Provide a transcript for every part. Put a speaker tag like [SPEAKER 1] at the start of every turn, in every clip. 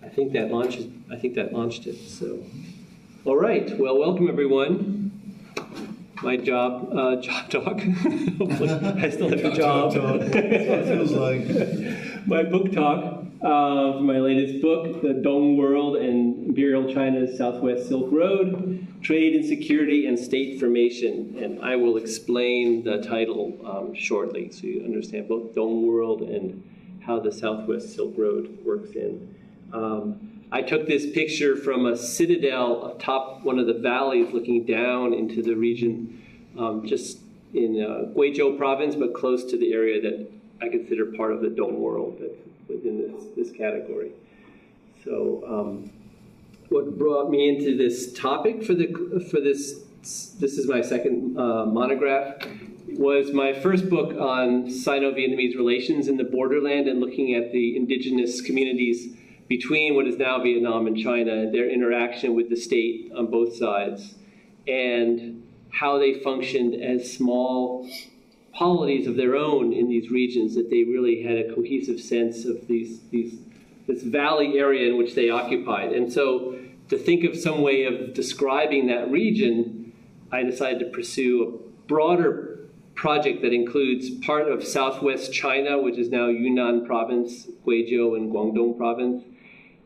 [SPEAKER 1] I think that launched it. So, all right. Well, welcome everyone. My job talk. Hopefully, I still have a job.
[SPEAKER 2] That's what it feels like.
[SPEAKER 1] My book talk for my latest book, The Dong World and Imperial China's Southwest Silk Road, Trade and Security and State Formation. And I will explain the title shortly so you understand both Dong World and how the Southwest Silk Road works in. I took this picture from a citadel atop one of the valleys looking down into the region just in Guizhou province, but close to the area that I consider part of the Dong World that's within this category. So what brought me into this topic for this is my second monograph, was my first book on Sino-Vietnamese relations in the borderland and looking at the indigenous communities between what is now Vietnam and China and their interaction with the state on both sides and how they functioned as small polities of their own in these regions, that they really had a cohesive sense of this valley area in which they occupied. And so to think of some way of describing that region, I decided to pursue a broader project that includes part of southwest China, which is now Yunnan province, Guizhou and Guangdong province,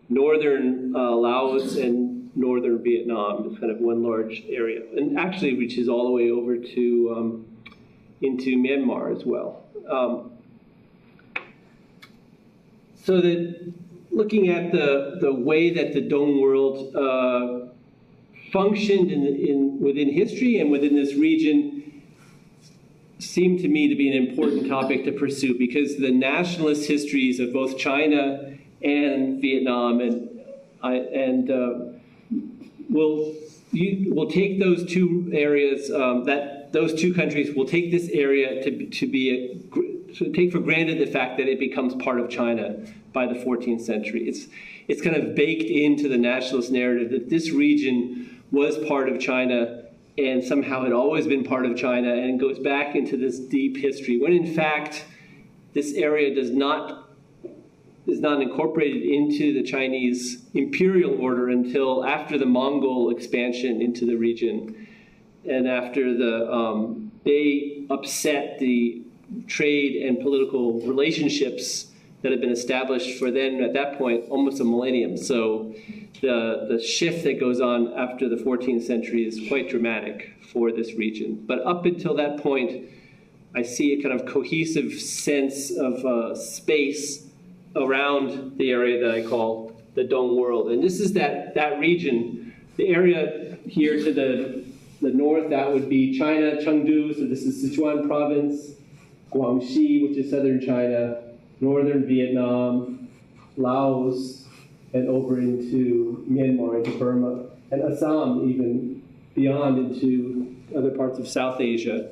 [SPEAKER 1] northern Laos, and northern Vietnam. It's kind of one large area, and actually reaches all the way over to into Myanmar as well. So that looking at the way that the Dong World functioned within history and within this region seemed to me to be an important topic to pursue, because the nationalist histories of both China and Vietnam we'll take those two areas, those two countries will take this area to take for granted the fact that it becomes part of China by the 14th century. It's kind of baked into the nationalist narrative that this region was part of China and somehow had always been part of China, and goes back into this deep history, when in fact this area is not incorporated into the Chinese imperial order until after the Mongol expansion into the region, and after they upset the trade and political relationships that had been established for then, at that point, almost a millennium. So the shift that goes on after the 14th century is quite dramatic for this region. But up until that point, I see a kind of cohesive sense of space around the area that I call the Dong World. And this is that region, the area here to the north, that would be China, Chengdu, so this is Sichuan province, Guangxi, which is southern China, northern Vietnam, Laos, and over into Myanmar, into Burma, and Assam even beyond into other parts of South Asia.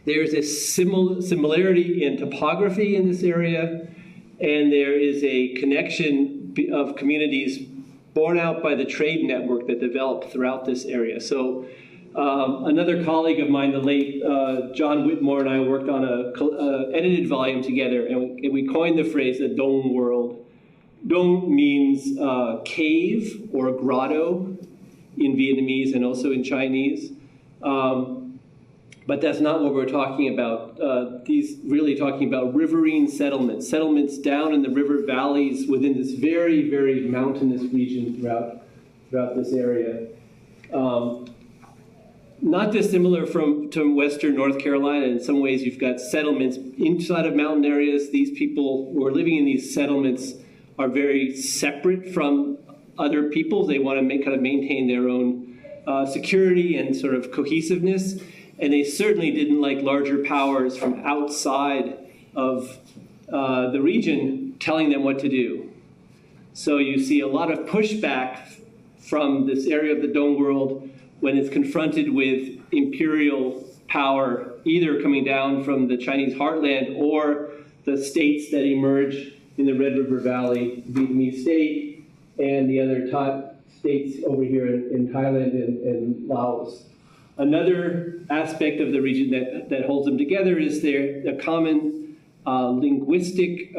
[SPEAKER 1] There's a similarity in topography in this area, and there is a connection of communities borne out by the trade network that developed throughout this area. So another colleague of mine, the late John Whitmore, and I worked on an edited volume together, and we coined the phrase the Dong World. Dong means cave or grotto in Vietnamese and also in Chinese. But that's not what we're talking about. These really talking about riverine settlements down in the river valleys within this very, very mountainous region throughout this area. Not dissimilar to Western North Carolina. In some ways, you've got settlements inside of mountain areas. These people who are living in these settlements are very separate from other people. They want to kind of maintain their own security and sort of cohesiveness. And they certainly didn't like larger powers from outside of the region telling them what to do. So you see a lot of pushback from this area of the Dong World when it's confronted with imperial power, either coming down from the Chinese heartland or the states that emerge in the Red River Valley, Vietnamese state, and the other top states over here in Thailand and Laos. Another aspect of the region that holds them together is their common linguistic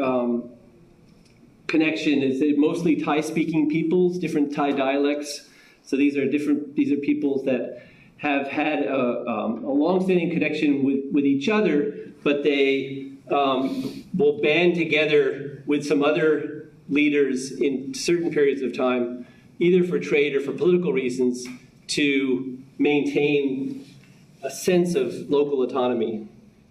[SPEAKER 1] connection is that mostly Thai-speaking peoples, different Thai dialects. So these are peoples that have had a long-standing connection with each other, but they will band together with some other leaders in certain periods of time, either for trade or for political reasons, to maintain a sense of local autonomy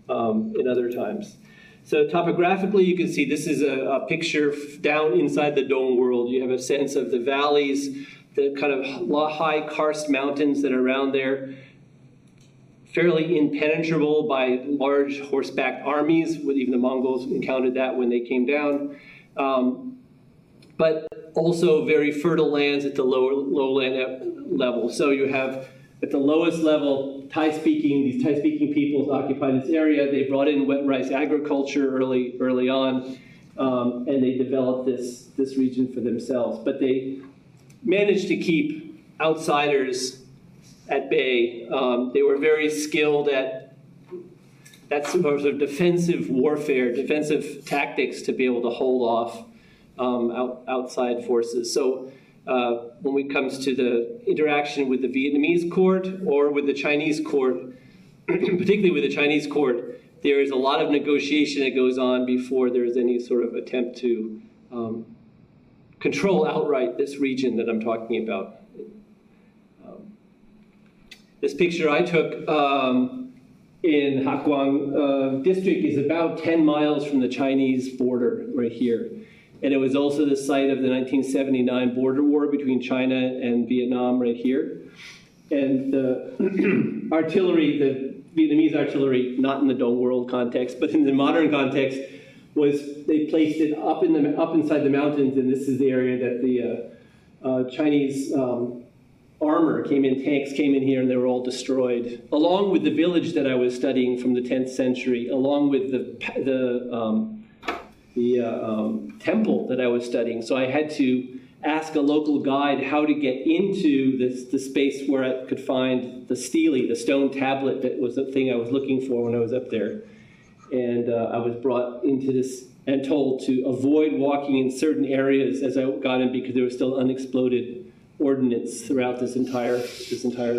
[SPEAKER 1] in other times. So topographically, you can see this is a picture down inside the Dong world. You have a sense of the valleys, the kind of high karst mountains that are around there, fairly impenetrable by large horseback armies. Even the Mongols encountered that when they came down. But also very fertile lands at the lowland level. So you have, at the lowest level, these Thai-speaking peoples occupy this area. They brought in wet rice agriculture early on, and they developed this region for themselves. But they managed to keep outsiders at bay. They were very skilled at that sort of defensive warfare, defensive tactics to be able to hold off outside forces. So when it comes to the interaction with the Vietnamese court or with the Chinese court, particularly with the Chinese court, there is a lot of negotiation that goes on before there's any sort of attempt to control outright this region that I'm talking about. This picture I took in Haguang district is about 10 miles from the Chinese border right here. And it was also the site of the 1979 border war between China and Vietnam right here. And the artillery, the Vietnamese artillery, not in the Dong world context, but in the modern context, they placed it up inside the mountains, and this is the area that the Chinese armor tanks came in here, and they were all destroyed, along with the village that I was studying from the 10th century, along with the temple that I was studying. So I had to ask a local guide how to get into the space where I could find the stele, the stone tablet that was the thing I was looking for when I was up there. And I was brought into this and told to avoid walking in certain areas as I got in because there was still unexploded ordnance throughout this entire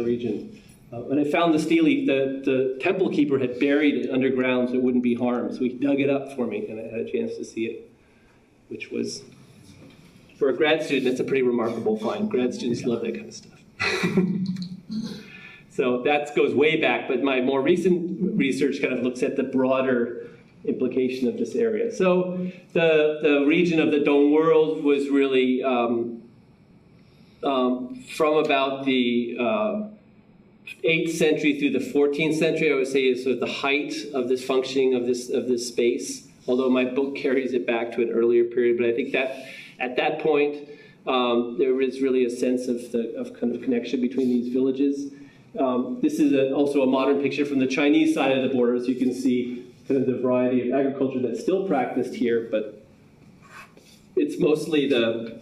[SPEAKER 1] region. When I found the stele, the temple keeper had buried it underground so it wouldn't be harmed. So he dug it up for me, and I had a chance to see it, which was, for a grad student, that's a pretty remarkable find. Grad students love that kind of stuff. So that goes way back, but my more recent research kind of looks at the broader implication of this area. So the region of the Dong world was really from about the 8th century through the 14th century, I would say, is sort of the height of this functioning of this space, although my book carries it back to an earlier period. But I think that at that point, there is really a sense of kind of connection between these villages. This is also a modern picture from the Chinese side of the border, so you can see kind of the variety of agriculture that's still practiced here, but it's mostly the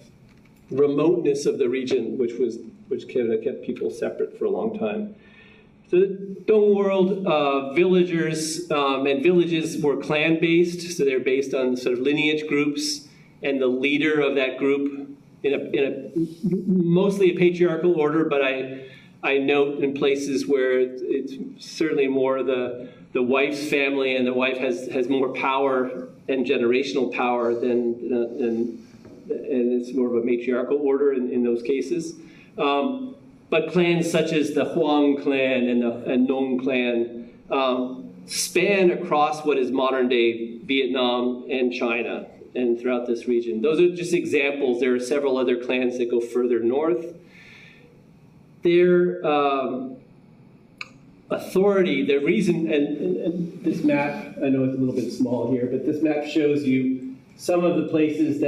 [SPEAKER 1] remoteness of the region which kind of kept people separate for a long time. So the Dong world villagers and villages were clan-based, so they're based on sort of lineage groups, and the leader of that group in a mostly a patriarchal order, but I note in places where it's certainly more the wife's family, and the wife has more power and generational power than and it's more of a matriarchal order in those cases. But clans such as the Huang clan and the Nong clan span across what is modern-day Vietnam and China and throughout this region. Those are just examples. There are several other clans that go further north. Their authority, their reason, and this map, I know it's a little bit small here, but this map shows you some of the places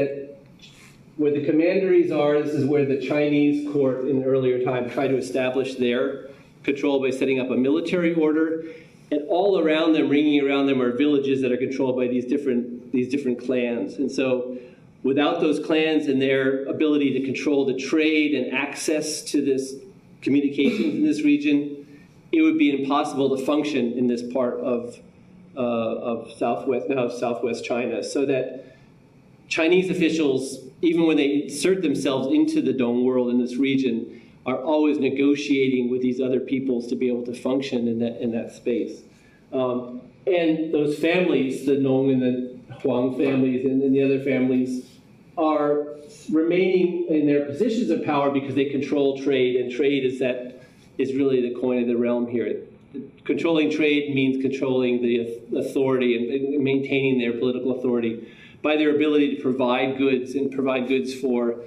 [SPEAKER 1] where the commanderies are. This is where the Chinese court in the earlier time tried to establish their control by setting up a military order. And all around them, ringing around them, are villages that are controlled by these different clans. And so without those clans and their ability to control the trade and access to this communications in this region, it would be impossible to function in this part of southwest China. So that Chinese officials, even when they insert themselves into the Dong world in this region, are always negotiating with these other peoples to be able to function in that space. And those families, the Nong and the Huang families and the other families, are remaining in their positions of power because they control trade, and trade is really the coin of the realm here. Controlling trade means controlling the authority and maintaining their political authority by their ability to provide goods and provide goods for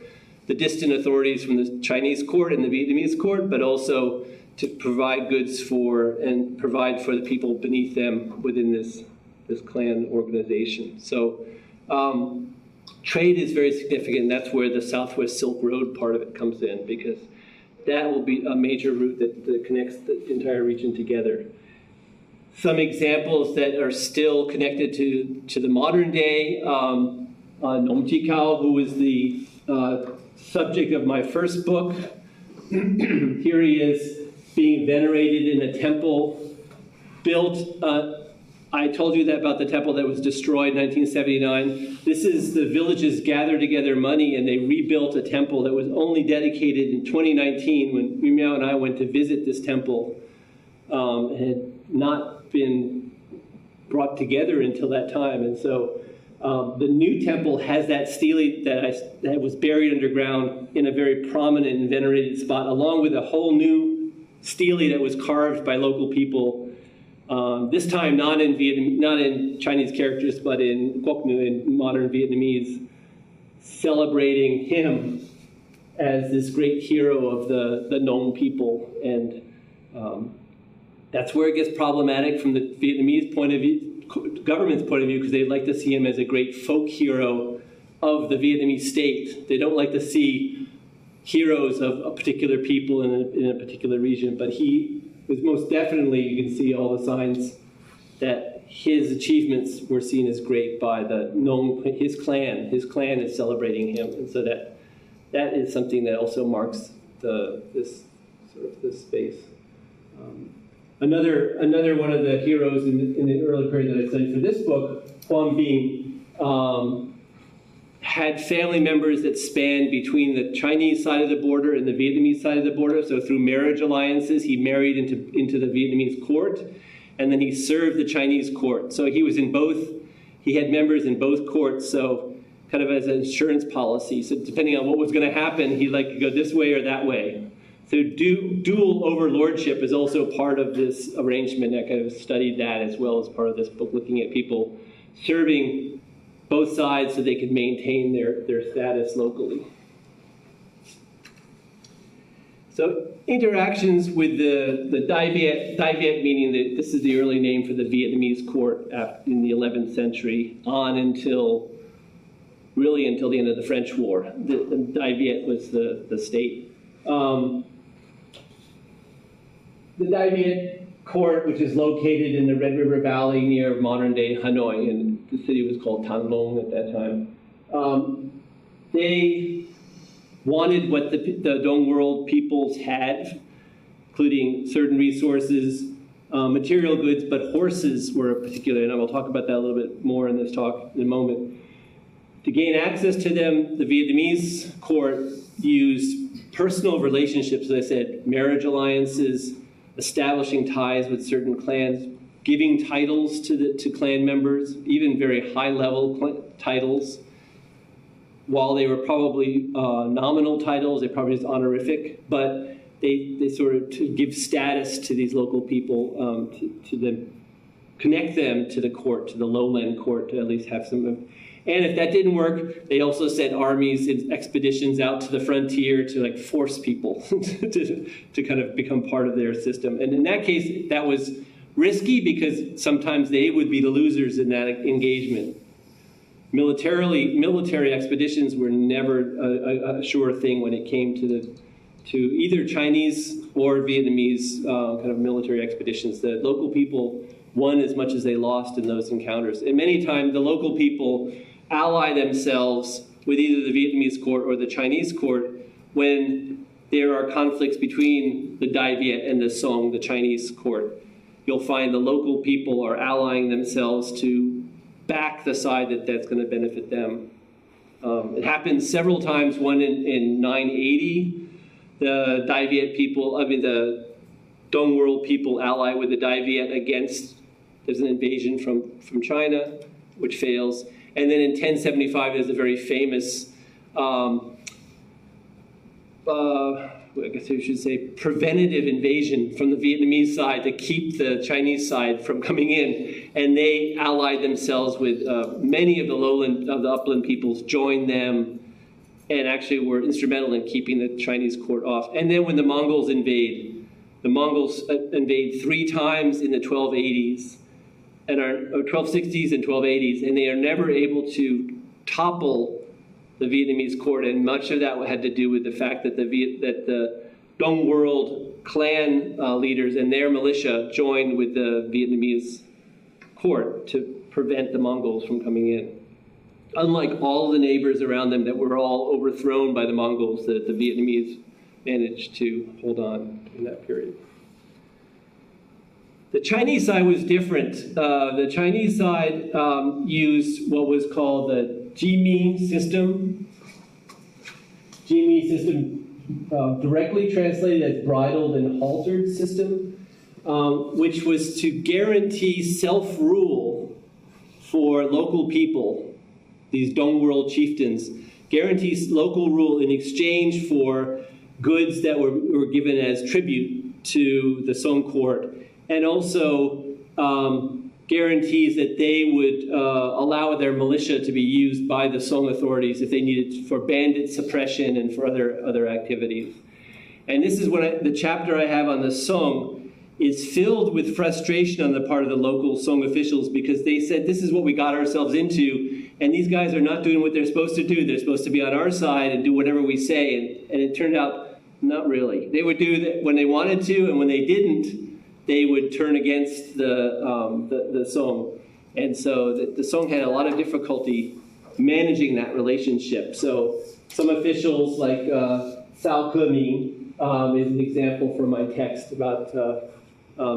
[SPEAKER 1] the distant authorities from the Chinese court and the Vietnamese court, but also to provide goods for and provide for the people beneath them within this clan organization. So trade is very significant. That's where the Southwest Silk Road part of it comes in, because that will be a major route that connects the entire region together. Some examples that are still connected to the modern day, Nong Jikao, who was the subject of my first book. Here he is being venerated in a temple built, I told you that about the temple that was destroyed in 1979. This is the villages gathered together money and they rebuilt a temple that was only dedicated in 2019 when Yu Miao and I went to visit this temple. It had not been brought together until that time. And so the new temple has that stele that was buried underground in a very prominent and venerated spot, along with a whole new stele that was carved by local people. This time not in Chinese characters, but in Quoc Ngu, in modern Vietnamese, celebrating him as this great hero of the Nong people. And that's where it gets problematic from the Vietnamese point of view, government's point of view, because they'd like to see him as a great folk hero of the Vietnamese state. They don't like to see heroes of a particular people in a particular region, but he was most definitely, you can see all the signs that his achievements were seen as great by the Nong, his clan. His clan is celebrating him, and so that is something that also marks this space. Another one of the heroes in the early period that I studied for this book, Huang Bing, had family members that spanned between the Chinese side of the border and the Vietnamese side of the border. So through marriage alliances, he married into the Vietnamese court, and then he served the Chinese court. So he was in both, he had members in both courts, so kind of as an insurance policy. So depending on what was going to happen, he'd like to go this way or that way. So dual overlordship is also part of this arrangement. I kind of studied that as well as part of this book, looking at people serving both sides so they could maintain their status locally. So interactions with the Dai Viet, meaning that this is the early name for the Vietnamese court in the 11th century, on until the end of the French War. The Dai Viet was the state. The Dai Viet court, which is located in the Red River Valley near modern-day Hanoi, and the city was called Tan Long at that time. They wanted what the Dong world peoples had, including certain resources, material goods, but horses were a particular, and I will talk about that a little bit more in this talk in a moment. To gain access to them, the Vietnamese court used personal relationships, as I said, marriage alliances, establishing ties with certain clans, giving titles to clan members, even very high-level titles. While they were probably nominal titles, they're probably just honorific, but they sort of to give status to these local people, to them, connect them to the court, to the lowland court, to at least have some of. And if that didn't work, they also sent armies and expeditions out to the frontier to like force people to kind of become part of their system. And in that case, that was risky because sometimes they would be the losers in that engagement. Military expeditions were never a sure thing when it came to either Chinese or Vietnamese kind of military expeditions. The local people won as much as they lost in those encounters. And many times the local people ally themselves with either the Vietnamese court or the Chinese court when there are conflicts between the Dai Viet and the Song, the Chinese court. You'll find the local people are allying themselves to back the side that's going to benefit them. It happened several times, one in 980. The Dai Viet people, the Dong World people ally with the Dai Viet against, there's an invasion from China, which fails. And then in 1075, there's a very famous, I guess I should say, preventative invasion from the Vietnamese side to keep the Chinese side from coming in. And they allied themselves with many of the upland peoples, joined them, and actually were instrumental in keeping the Chinese court off. And then when the Mongols invade 3 times in the 1280s, and 1260s and 1280s, and they are never able to topple the Vietnamese court, and much of that had to do with the fact that the Dong World clan leaders and their militia joined with the Vietnamese court to prevent the Mongols from coming in. Unlike all the neighbors around them that were all overthrown by the Mongols, the Vietnamese managed to hold on in that period. The Chinese side was different. The Chinese side used what was called the Jimi system. Jimi system, directly translated as bridled and haltered system, which was to guarantee self-rule for local people, these Dong World chieftains, guarantees local rule in exchange for goods that were given as tribute to the Song court, and also guarantees that they would allow their militia to be used by the Song authorities if they needed for bandit suppression and for other activities. And this is what the chapter I have on the Song is filled with frustration on the part of the local Song officials, because they said, this is what we got ourselves into, and these guys are not doing what they're supposed to do. They're supposed to be on our side and do whatever we say, and it turned out not really. They would do that when they wanted to, and when they didn't, they would turn against the Song. And so the Song had a lot of difficulty managing that relationship. So some officials like Cao Keming is an example from my text about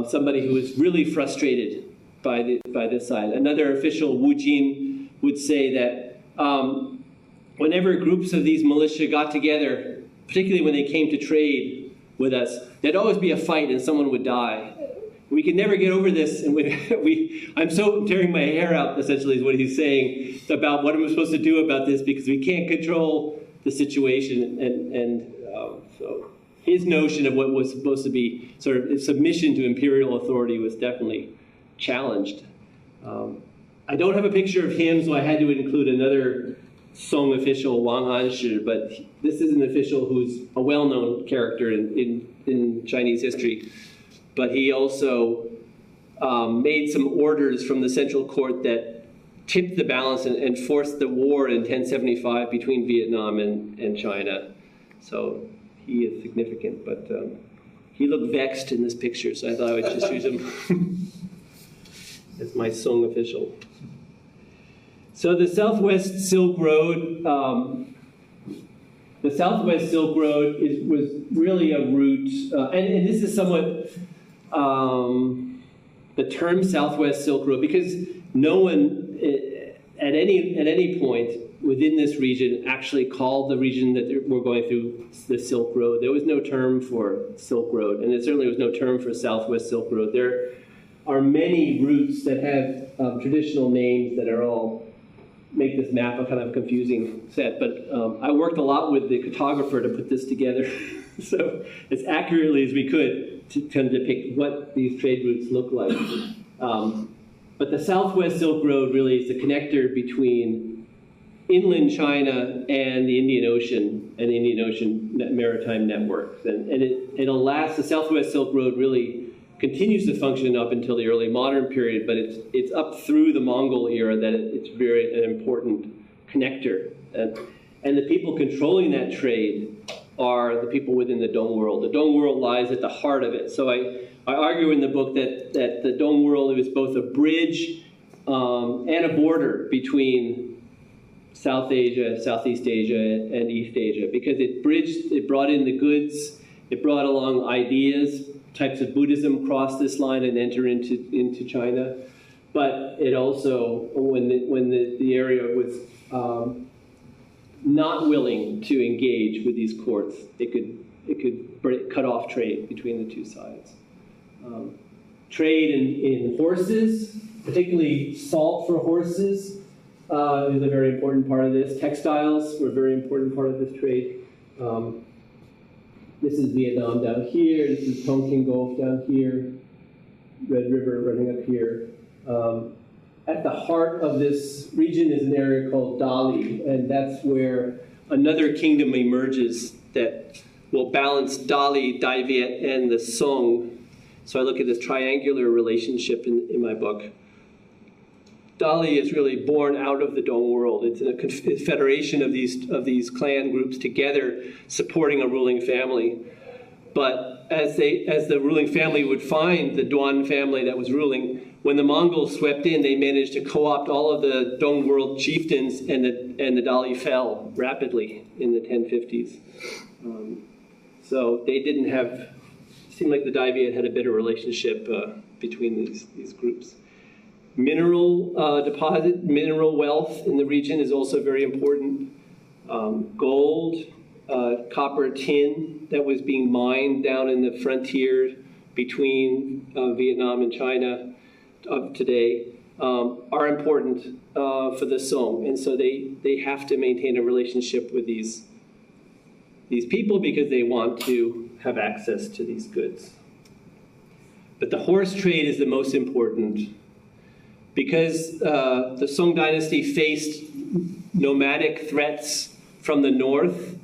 [SPEAKER 1] somebody who was really frustrated by this side. Another official, Wu Jin, would say that whenever groups of these militia got together, particularly when they came to trade with us, there'd always be a fight and someone would die. We could never get over this, and I'm so tearing my hair out, essentially, is what he's saying, about what I'm supposed to do about this, because we can't control the situation. And so his notion of what was supposed to be sort of submission to imperial authority was definitely challenged. I don't have a picture of him, so I had to include another Song official, Wang Anshi, but this is an official who's a well-known character in Chinese history. But he also made some orders from the central court that tipped the balance and forced the war in 1075 between Vietnam and China. So he is significant, but he looked vexed in this picture, so I thought I would just use him as my Song official. So the Southwest Silk Road, was really a route, and this is somewhat the term Southwest Silk Road, because no one at any point within this region actually called the region that we're going through the Silk Road. There was no term for Silk Road, and there certainly was no term for Southwest Silk Road. There are many routes that have traditional names that are all make this map a kind of confusing set, but I worked a lot with the cartographer to put this together, so as accurately as we could to kind of depict what these trade routes look like. But the Southwest Silk Road really is the connector between inland China and the Indian Ocean and the Indian Ocean maritime networks, and it'll last. The Southwest Silk Road really continues to function up until the early modern period, but it's up through the Mongol era that it's very an important connector. And the people controlling that trade are the people within the Dong World. The Dong World lies at the heart of it. So I argue in the book that the Dong World is both a bridge and a border between South Asia, Southeast Asia, and East Asia, because it brought in the goods, it brought along ideas. Types of Buddhism cross this line and enter into China, but it also, when the area was not willing to engage with these courts, it could cut off trade between the two sides. Trade in horses, particularly salt for horses, is a very important part of this. Textiles were a very important part of this trade. This is Vietnam down here. This is Tonkin Gulf down here. Red River running up here. At the heart of this region is an area called Dali, and that's where another kingdom emerges that will balance Dali, Dai Viet, and the Song. So I look at this triangular relationship in my book. Dali is really born out of the Dong world. It's a confederation of these clan groups together supporting a ruling family. But as the ruling family would find the Duan family that was ruling, when the Mongols swept in, they managed to co-opt all of the Dong world chieftains, and the Dali fell rapidly in the 1050s. So they didn't have, it seemed like the Dai Viet had a better relationship between these groups. Mineral mineral wealth in the region is also very important. Gold, copper, tin that was being mined down in the frontier between Vietnam and China of today are important for the Song. And so they have to maintain a relationship with these people because they want to have access to these goods. But the horse trade is the most important because the Song dynasty faced nomadic threats from the north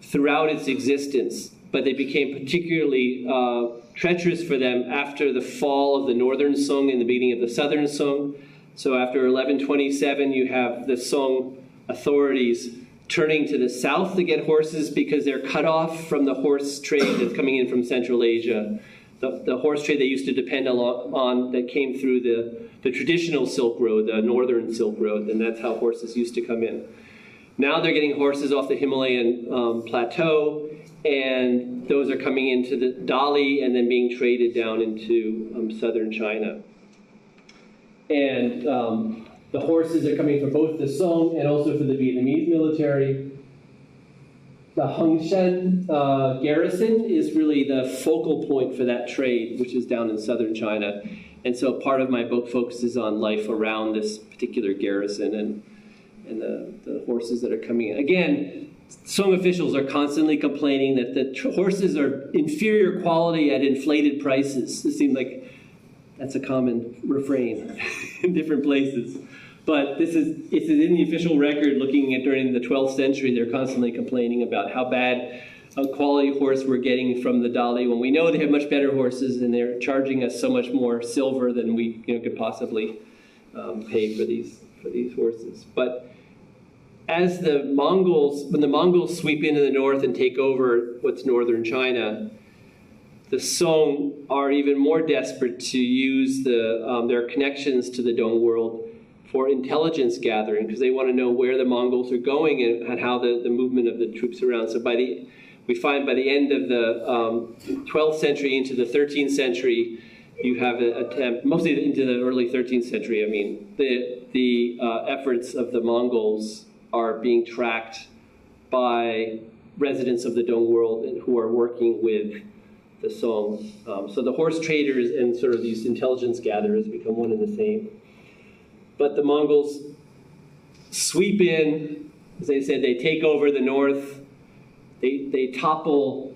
[SPEAKER 1] throughout its existence, but they became particularly treacherous for them after the fall of the northern Song and the beginning of the southern Song. So after 1127, you have the Song authorities turning to the south to get horses because they're cut off from the horse trade that's coming in from Central Asia. The horse trade they used to depend on that came through the traditional Silk Road, the northern Silk Road, and that's how horses used to come in. Now they're getting horses off the Himalayan plateau, and those are coming into the Dali and then being traded down into southern China. And the horses are coming for both the Song and also for the Vietnamese military. The Hongshan garrison is really the focal point for that trade, which is down in southern China. And so part of my book focuses on life around this particular garrison and the horses that are coming in. Again, Song officials are constantly complaining that the horses are inferior quality at inflated prices. It seems like that's a common refrain in different places. But it's in the official record looking at during the 12th century, they're constantly complaining about how bad a quality horse we're getting from the Dali when we know they have much better horses and they're charging us so much more silver than we could possibly pay for these horses. But as when the Mongols sweep into the north and take over what's northern China, the Song are even more desperate to use their connections to the Dong world for intelligence gathering because they want to know where the Mongols are going and how the movement of the troops around. So we find by the end of the 12th century into the 13th century, you have an attempt, mostly into the early 13th century, I mean, the efforts of the Mongols are being tracked by residents of the Dong world who are working with the Song. So the horse traders and sort of these intelligence gatherers become one and the same. But the Mongols sweep in, as I said, they take over the north, they topple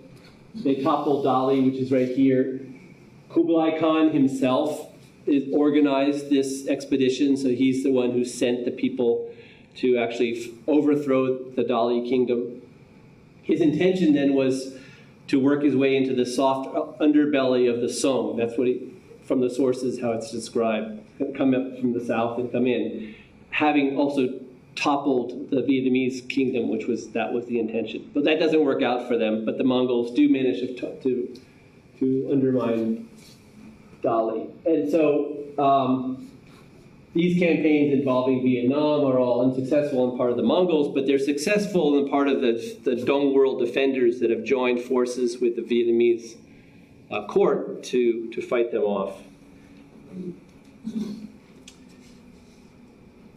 [SPEAKER 1] Dali, which is right here. Kublai Khan himself organized this expedition, so he's the one who sent the people to actually overthrow the Dali kingdom. His intention then was to work his way into the soft underbelly of the Song. That's what from the sources, how it's described. Come up from the south and come in, having also toppled the Vietnamese kingdom, that was the intention. But that doesn't work out for them, but the Mongols do manage to undermine Dali. And so these campaigns involving Vietnam are all unsuccessful on part of the Mongols, but they're successful on the part of the Dong world defenders that have joined forces with the Vietnamese court to fight them off.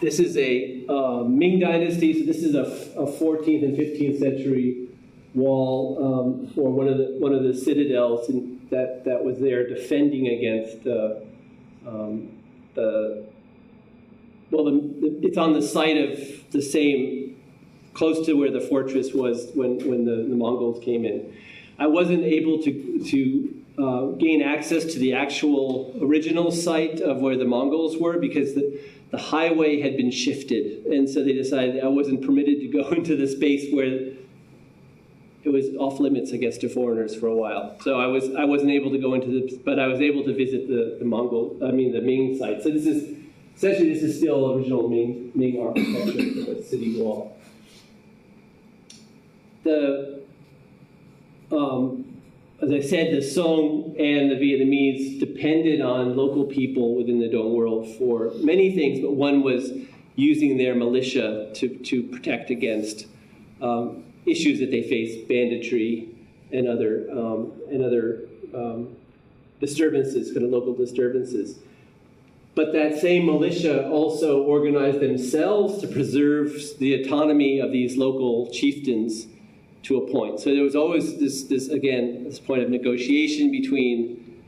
[SPEAKER 1] this is a Ming Dynasty, so this is a 14th and 15th century wall for one of the citadels that was there defending against it's on the site of the same, close to where the fortress was when the Mongols came in. I wasn't able to gain access to the actual original site of where the Mongols were because the highway had been shifted, and so they decided I wasn't permitted to go into the space where it was off limits, I guess, to foreigners for a while. So I wasn't able to go into but I was able to visit the Ming site. So this is still original Ming architecture for the city wall. As I said, the Song and the Vietnamese depended on local people within the Dong world for many things, but one was using their militia to protect against issues that they faced, banditry and other disturbances, kind of local disturbances. But that same militia also organized themselves to preserve the autonomy of these local chieftains to a point. So there was always this point of negotiation between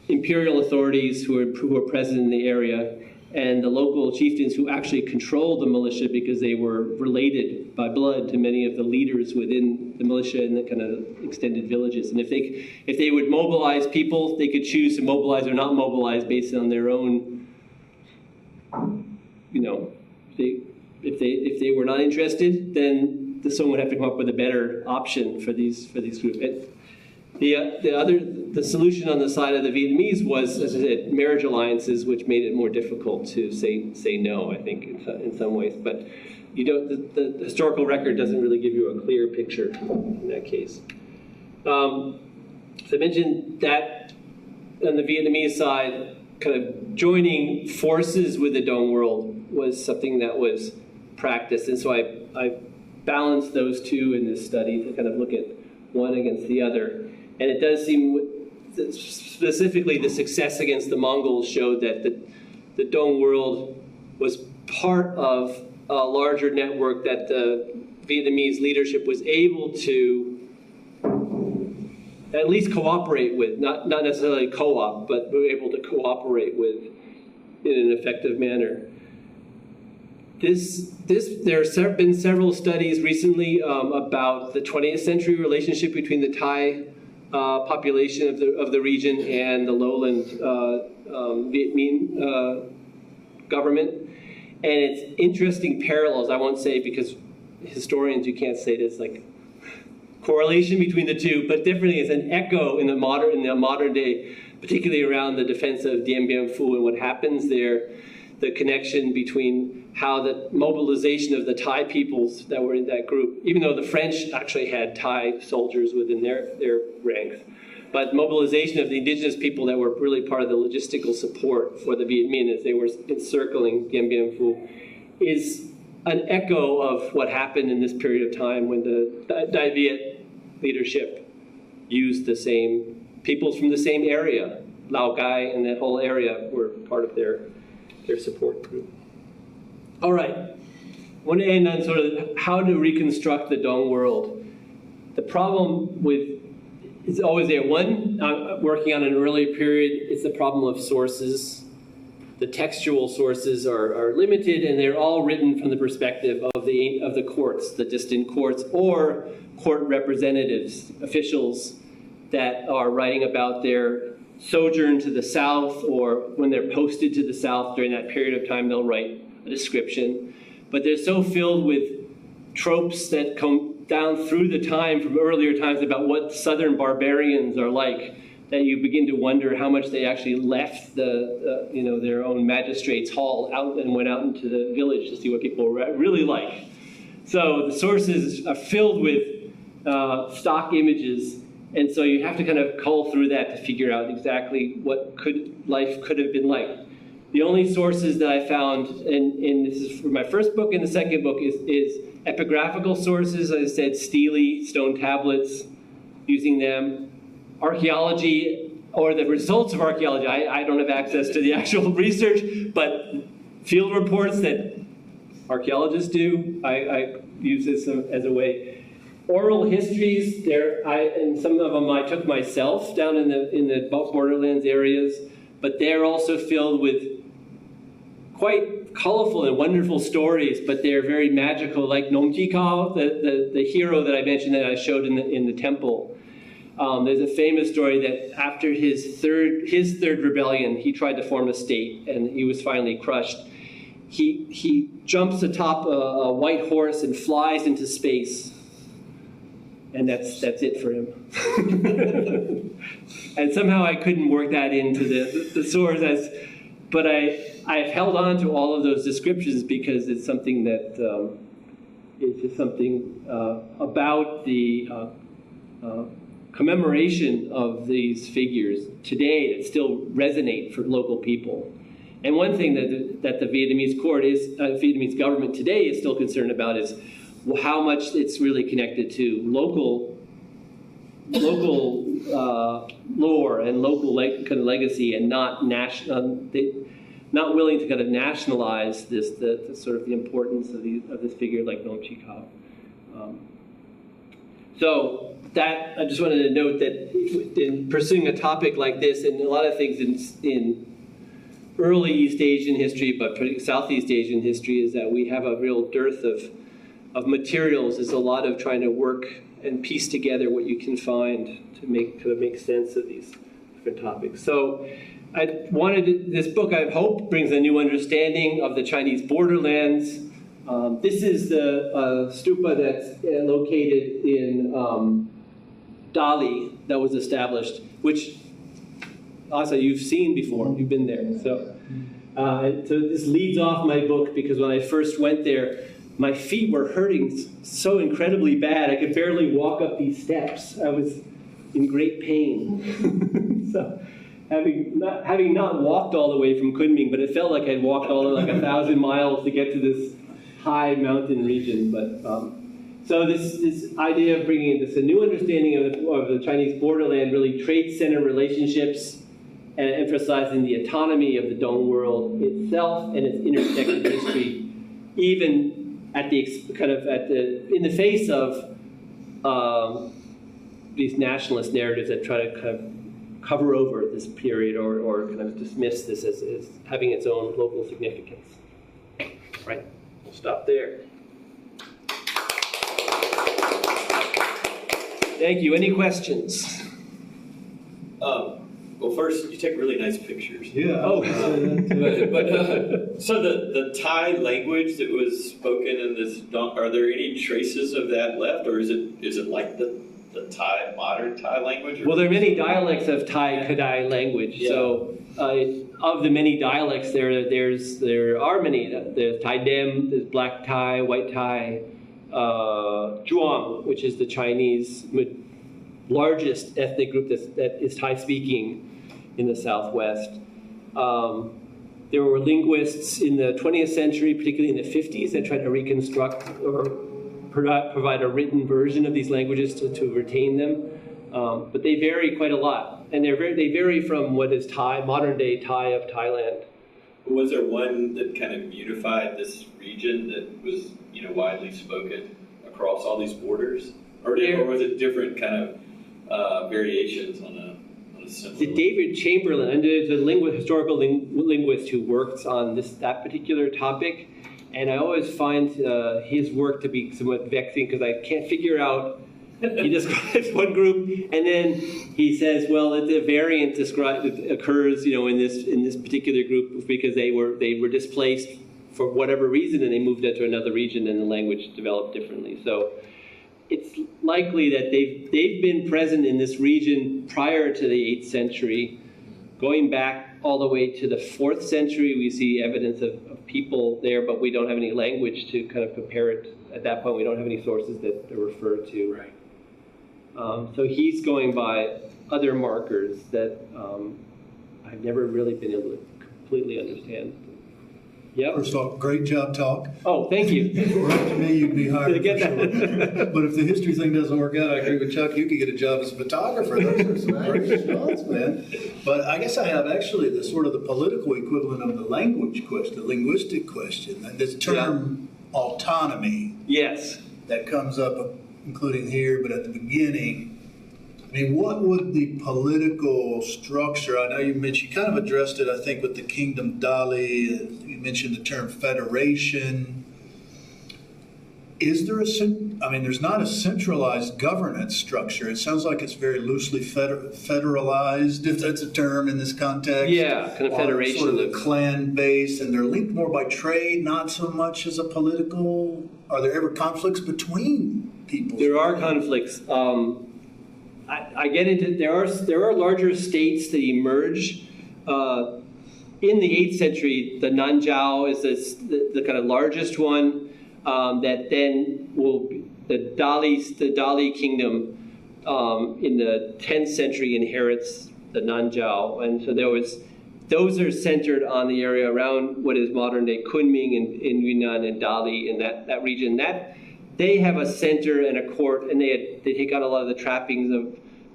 [SPEAKER 1] imperial authorities who were present in the area and the local chieftains who actually controlled the militia because they were related by blood to many of the leaders within the militia and the kind of extended villages. And if they would mobilize people, they could choose to mobilize or not mobilize based on their own, if they were not interested, then someone would have to come up with a better option for these groups. The solution on the side of the Vietnamese was, as I said, marriage alliances, which made it more difficult to say no, I think, in some ways. But the historical record doesn't really give you a clear picture in that case. So I mentioned that on the Vietnamese side, kind of joining forces with the Dong world was something that was practiced. And so I balanced those two in this study to kind of look at one against the other. And it does seem, specifically the success against the Mongols showed that the Dong world was part of a larger network that the Vietnamese leadership was able to at least cooperate with, not necessarily co-op, but we were able to cooperate with in an effective manner. There have been several studies recently about the 20th century relationship between the Thai population of the region and the lowland Viet Minh government. And it's interesting parallels, I won't say because historians, you can't say this like correlation between the two, but definitely it's an echo in the modern day, particularly around the defense of Dien Bien Phu and what happens there, the connection between how the mobilization of the Thai peoples that were in that group, even though the French actually had Thai soldiers within their ranks, but mobilization of the indigenous people that were really part of the logistical support for the Viet Minh as they were encircling Dien Bien Phu is an echo of what happened in this period of time when the Dai Viet leadership used the same peoples from the same area. Lao Gai and that whole area were part of their support group. All right, I want to end on sort of how to reconstruct the Dong world. The problem with, it's always there. One, working on an earlier period, it's the problem of sources. The textual sources are limited, and they're all written from the perspective of the courts, the distant courts, or court representatives, officials that are writing about their sojourn to the south, or when they're posted to the south during that period of time, they'll write a description. But they're so filled with tropes that come down through the time from earlier times about what southern barbarians are like, that you begin to wonder how much they actually left their own magistrate's hall out and went out into the village to see what people were really like. So the sources are filled with stock images, and so you have to kind of cull through that to figure out exactly what life could have been like. The only sources that I found, and this is for my first book and the second book, is epigraphical sources, as I said, stele, stone tablets, using them. Archaeology, or the results of archaeology. I don't have access to the actual research, but field reports that archaeologists do. I use this as a way. Oral histories, and some of them I took myself down in the borderlands areas, but they're also filled with quite colorful and wonderful stories, but they're very magical, like Nomjikao, the hero that I mentioned that I showed in the temple. There's a famous story that after his third rebellion, he tried to form a state, and he was finally crushed. He jumps atop a white horse and flies into space, and that's it for him. And somehow I couldn't work that into the source, but I've held on to all of those descriptions because it's something that is just something about the commemoration of these figures today that still resonate for local people. And one thing that the Vietnamese Vietnamese government today is still concerned about is how much it's really connected to local lore and local kind of legacy, and not national. Not willing to kind of nationalize the sort of the importance of this figure like Nom Chi Kao. So that I just wanted to note that in pursuing a topic like this, and a lot of things in early East Asian history, but particularly Southeast Asian history, is that we have a real dearth of materials. There's a lot of trying to work and piece together what you can find to make sense of these different topics. So this book, I hope, brings a new understanding of the Chinese borderlands. This is the stupa that's located in Dali that was established, which also you've seen before, you've been there. So this leads off my book because when I first went there, my feet were hurting so incredibly bad. I could barely walk up these steps. I was in great pain. So having not walked all the way from Kunming, but it felt like I'd walked all like 1,000 miles to get to this high mountain region. But so this idea of bringing a new understanding of the Chinese borderland, really trade center relationships, and emphasizing the autonomy of the Dong world itself and its intersected history, even in the face of these nationalist narratives that try to kind of cover over this period or kind of dismiss this as having its own local significance. Right, we'll stop there. Thank you. Any questions?
[SPEAKER 3] Well, first, you take really nice pictures.
[SPEAKER 2] Yeah.
[SPEAKER 3] So the Thai language that was spoken in this, are there any traces of that left, or is it like the Thai, modern Thai language?
[SPEAKER 1] Well, there are many dialects of Thai Kadai language. Yeah. So of the many dialects, there are many. There's Thai Dem, there's Black Thai, White Thai, Zhuang, which is the Chinese largest ethnic group that is Thai-speaking in the Southwest. There were linguists in the 20th century, particularly in the 50s, that tried to reconstruct or provide a written version of these languages to retain them. But they vary quite a lot. And they vary from what is Thai, modern-day Thai of Thailand.
[SPEAKER 3] Was there one that kind of unified this region that was widely spoken across all these borders? Or was it different kind of variations on a similar?
[SPEAKER 1] David Chamberlain, and there's a historical linguist who works on that particular topic, and I always find his work to be somewhat vexing because I can't figure out. He describes one group, and then he says, "Well, the variant occurs, in this particular group because they were displaced for whatever reason, and they moved into another region, and the language developed differently." So it's likely that they've been present in this region prior to the 8th century. Going back all the way to the 4th century, we see evidence of people there, but we don't have any language to kind of compare it. At that point, we don't have any sources that refer to.
[SPEAKER 3] Right.
[SPEAKER 1] So he's going by other markers that I've never really been able to completely understand. Yep.
[SPEAKER 2] First off, great job, talk.
[SPEAKER 1] Oh, thank you.
[SPEAKER 2] Right to me, you'd be hired
[SPEAKER 1] Get
[SPEAKER 2] for sure. But if the history thing doesn't work out, I agree with Chuck. You could get a job as a photographer. Those are some great shots, man. But I guess I have actually the sort of the political equivalent of the language question, the linguistic question. And this term autonomy
[SPEAKER 1] Yes.
[SPEAKER 2] that comes up, including here, but at the beginning. I mean, what would the political structure, I know you mentioned, you kind of addressed it, I think, with the Kingdom Dali, you mentioned the term federation. Is there there's not a centralized governance structure. It sounds like it's very loosely federalized, if that's a term in this context.
[SPEAKER 1] Yeah, kind of federation.
[SPEAKER 2] Sort of a clan base, and they're linked more by trade, not so much as a political. Are there ever conflicts between people?
[SPEAKER 1] There are conflicts. I get into there are larger states that emerge. In the 8th century, the Nanjiao is the kind of largest one that then will be the Dali kingdom in the 10th century inherits the Nanjiao, and so those are centered on the area around what is modern day Kunming in Yunnan and Dali in that region. They have a center and a court, and they take on a lot of the trappings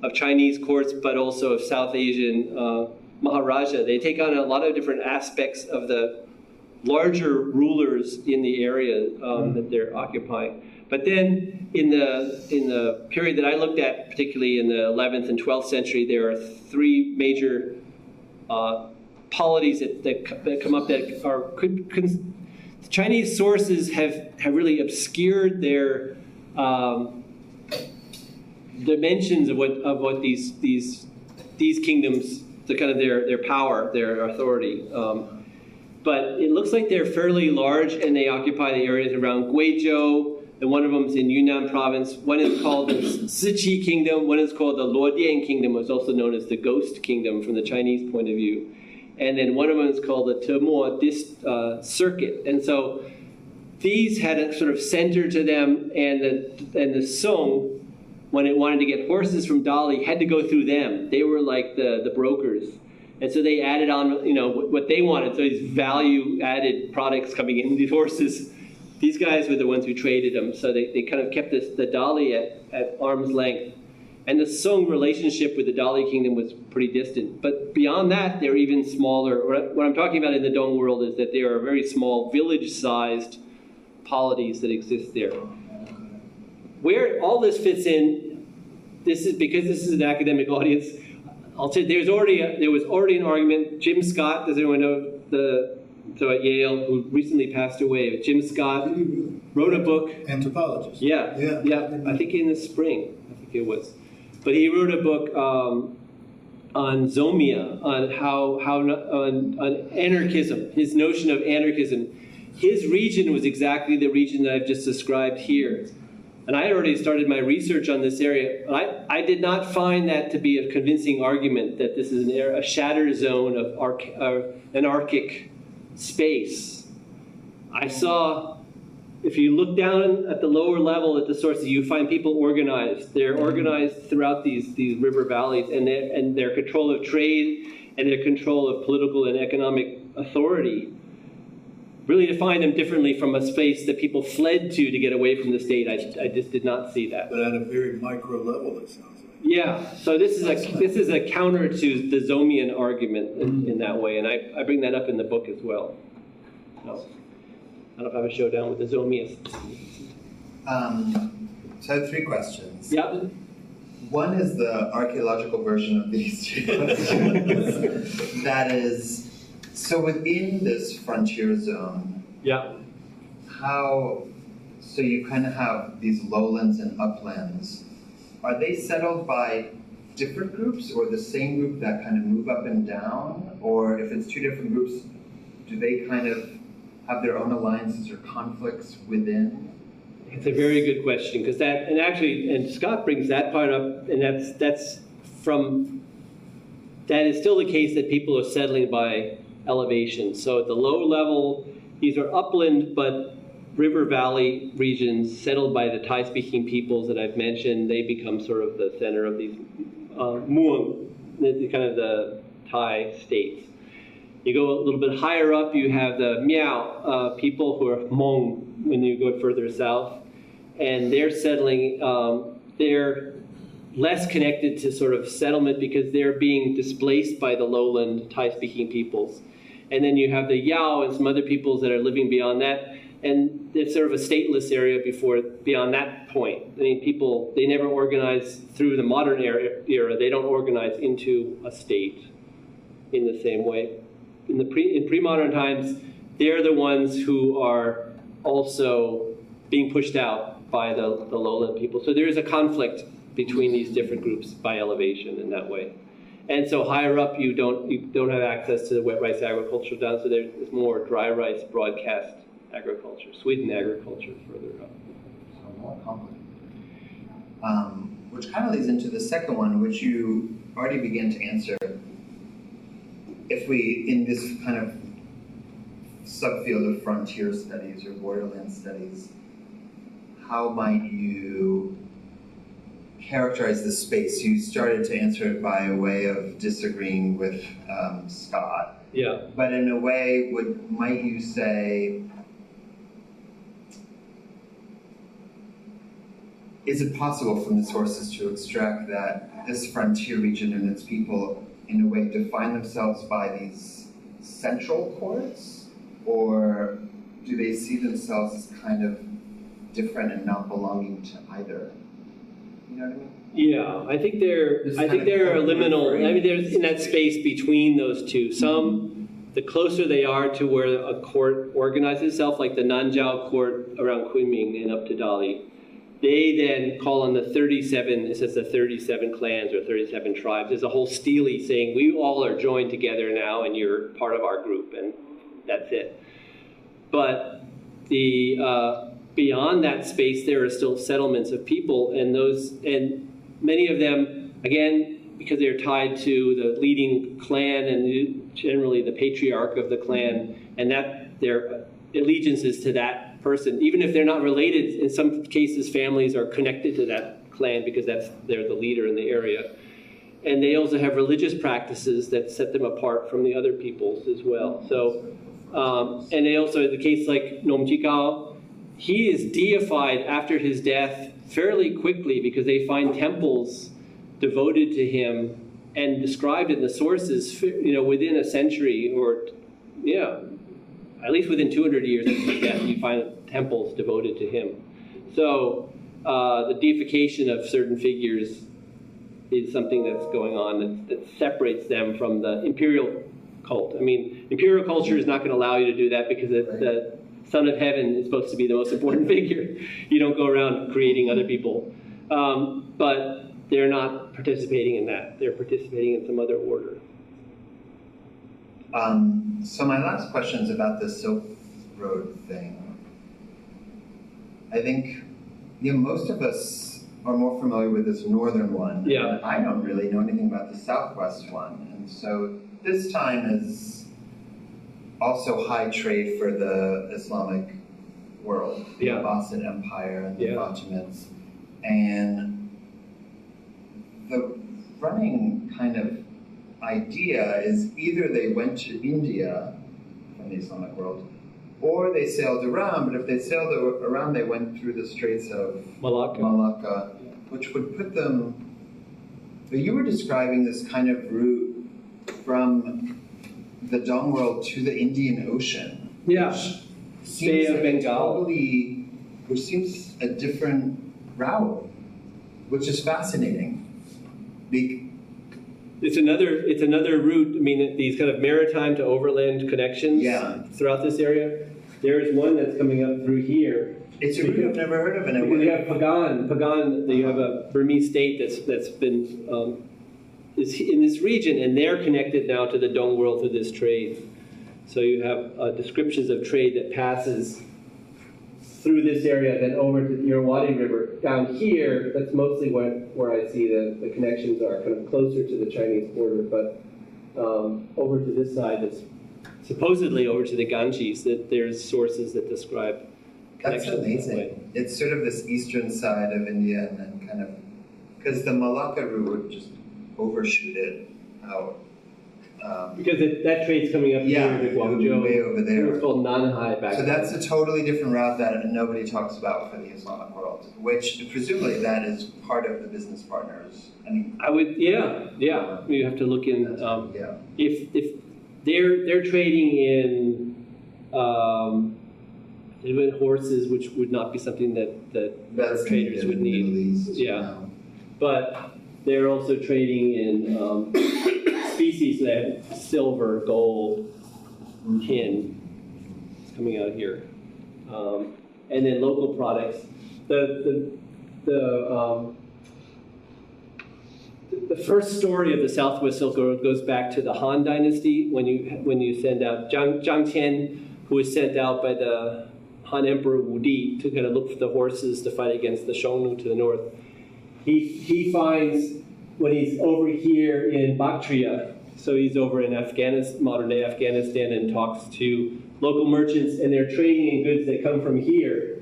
[SPEAKER 1] of Chinese courts, but also of South Asian Maharaja. They take on a lot of different aspects of the larger rulers in the area that they're occupying. But then in the period that I looked at, particularly in the 11th and 12th century, there are 3 major polities that come up that are Chinese sources have really obscured their dimensions of what these kingdoms, the kind of their power, their authority. But it looks like they're fairly large, and they occupy the areas around Guizhou, and one of them is in Yunnan province. One is called the Siqi Kingdom. One is called the Luodian Kingdom, which is also known as the Ghost Kingdom from the Chinese point of view. And then one of them is called the Temuo Circuit. And so these had a sort of center to them, and the Song, when it wanted to get horses from Dali, had to go through them. They were like the brokers. And so they added on, what they wanted. So these value-added products coming in, these horses. These guys were the ones who traded them. So they kind of kept the Dali at arm's length. And the Song relationship with the Dali kingdom was pretty distant. But beyond that, they're even smaller. What I'm talking about in the Dong world is that there are very small village-sized polities that exist there. Where all this fits in, because this is an academic audience, I'll say there was already an argument. Jim Scott, does anyone know at Yale, who recently passed away? Jim Scott wrote a book.
[SPEAKER 2] Anthropologist.
[SPEAKER 1] Yeah. I think in the spring, I think it was. But he wrote a book on Zomia, on anarchism, his notion of anarchism. His region was exactly the region that I've just described here. And I had already started my research on this area. I did not find that to be a convincing argument that this is a shatter zone of anarchic space. I saw, if you look down at the lower level at the sources, you find people organized. They're organized throughout these river valleys, and their control of trade and their control of political and economic authority really define them differently from a space that people fled to get away from the state. I just did not see that.
[SPEAKER 2] But at a very micro level, it sounds like.
[SPEAKER 1] Yeah, so this is a counter to the Zomian argument in that way, and I bring that up in the book as well. So, I don't know if I have a showdown with the Zomiists.
[SPEAKER 4] So I have 3 questions.
[SPEAKER 1] Yeah.
[SPEAKER 4] One is the archaeological version of these 2 questions. That is, so within this frontier zone, so you kind of have these lowlands and uplands. Are they settled by different groups, or the same group that kind of move up and down? Or if it's 2 different groups, do they kind of have their own alliances or conflicts within?
[SPEAKER 1] It's a very good question, because and Scott brings that part up, and that is still the case that people are settling by elevation. So at the low level, these are upland but river valley regions settled by the Thai-speaking peoples that I've mentioned. They become sort of the center of these Muang, kind of the Thai states. You go a little bit higher up, you have the Miao people who are Hmong when you go further south. And they're settling, they're less connected to sort of settlement because they're being displaced by the lowland Thai-speaking peoples. And then you have the Yao and some other peoples that are living beyond that. And it's sort of a stateless area beyond that point. I mean, people, they never organize through the modern era. They don't organize into a state in the same way. In pre-modern times, they're the ones who are also being pushed out by the lowland people. So there is a conflict between these different groups by elevation in that way. And so higher up, you don't have access to the wet rice agriculture down, so there's more dry rice broadcast agriculture, Sweden agriculture further up.
[SPEAKER 4] So more complicated. Which kind of leads into the second one, which you already began to answer. If we, in this kind of subfield of frontier studies or borderland studies, how might you characterize the space? You started to answer it by way of disagreeing with Scott.
[SPEAKER 1] Yeah.
[SPEAKER 4] But in a way, might you say, is it possible from the sources to extract that this frontier region and its people, in a way, define themselves by these central courts? Or do they see themselves as kind of different and not belonging to either? You know what I mean?
[SPEAKER 1] Yeah, I think there are liminal. I mean, there's in that space between those two. Some, the closer they are to where a court organizes itself, like the Nanjiao court around Kunming and up to Dali, they then call on the 37. It says the 37 clans or 37 tribes. There's a whole stele saying we all are joined together now, and you're part of our group, and that's it. But beyond that space, there are still settlements of people, and many of them, again, because they're tied to the leading clan and generally the patriarch of the clan, and that their allegiance is to that person, even if they're not related. In some cases, families are connected to that clan because they're the leader in the area. And they also have religious practices that set them apart from the other peoples as well. So, and they also, in the case like Nom Chikao, he is deified after his death fairly quickly because they find temples devoted to him and described in the sources, within a century or, at least within 200 years of his death, you find temples devoted to him. So the deification of certain figures is something that's going on that separates them from the imperial cult. I mean, imperial culture is not going to allow you to do that because the Son of Heaven is supposed to be the most important figure. You don't go around creating other people. But they're not participating in that. They're participating in some other order.
[SPEAKER 4] So my last question is about the Silk Road thing. I think most of us are more familiar with this northern one.
[SPEAKER 1] Yeah.
[SPEAKER 4] And I don't really know anything about the southwest one. And so this time is also high trade for the Islamic world, the Abbasid Empire and the Fatimids. And the running kind of idea is either they went to India from the Islamic world, or they sailed around, but if they sailed around, they went through the Straits of Malacca, which would put them, but you were describing this kind of route from the Dong world to the Indian Ocean.
[SPEAKER 1] Yeah. Bay of Bengal.
[SPEAKER 4] Which seems a different route, which is fascinating.
[SPEAKER 1] It's another route. I mean, these kind of maritime to overland connections throughout this area. There's one that's coming up through here.
[SPEAKER 4] It's a route I've never heard of. And
[SPEAKER 1] you have Pagan. You have a Burmese state that's been is in this region, and they're connected now to the Dong world through this trade. So you have descriptions of trade that passes through this area, then over to the Irrawaddy River. Down here, that's mostly where I see the connections are, kind of closer to the Chinese border, but over to this side, that's supposedly over to the Ganges, that there's sources that describe connections.
[SPEAKER 4] That's amazing. It's sort of this eastern side of India, and then kind of, because the Malacca route would just overshoot it out.
[SPEAKER 1] Because that trade's coming up
[SPEAKER 4] Yeah,
[SPEAKER 1] here to
[SPEAKER 4] it would be
[SPEAKER 1] Guangzhou.
[SPEAKER 4] way over there.
[SPEAKER 1] It was called Nanhai back
[SPEAKER 4] So
[SPEAKER 1] then.
[SPEAKER 4] that's a totally different route that nobody talks about for the Islamic world, which presumably that is part of the business partners. I mean,
[SPEAKER 1] I would, yeah. You have to look in.
[SPEAKER 4] yeah.
[SPEAKER 1] If they're trading in horses, which would not be something that
[SPEAKER 4] That's
[SPEAKER 1] traders would need.
[SPEAKER 4] Middle East,
[SPEAKER 1] Yeah. But they're also trading in species that have silver, gold, tin. It's coming out here, and then local products. The first story of the Southwest Silk Road goes back to the Han Dynasty when you send out Zhang Qian, who was sent out by the Han Emperor Wu Di to kind of look for the horses to fight against the Xiongnu to the north. He finds when he's over here in Bactria, so he's over in Afghanistan, modern day Afghanistan, and talks to local merchants, and they're trading in goods that come from here.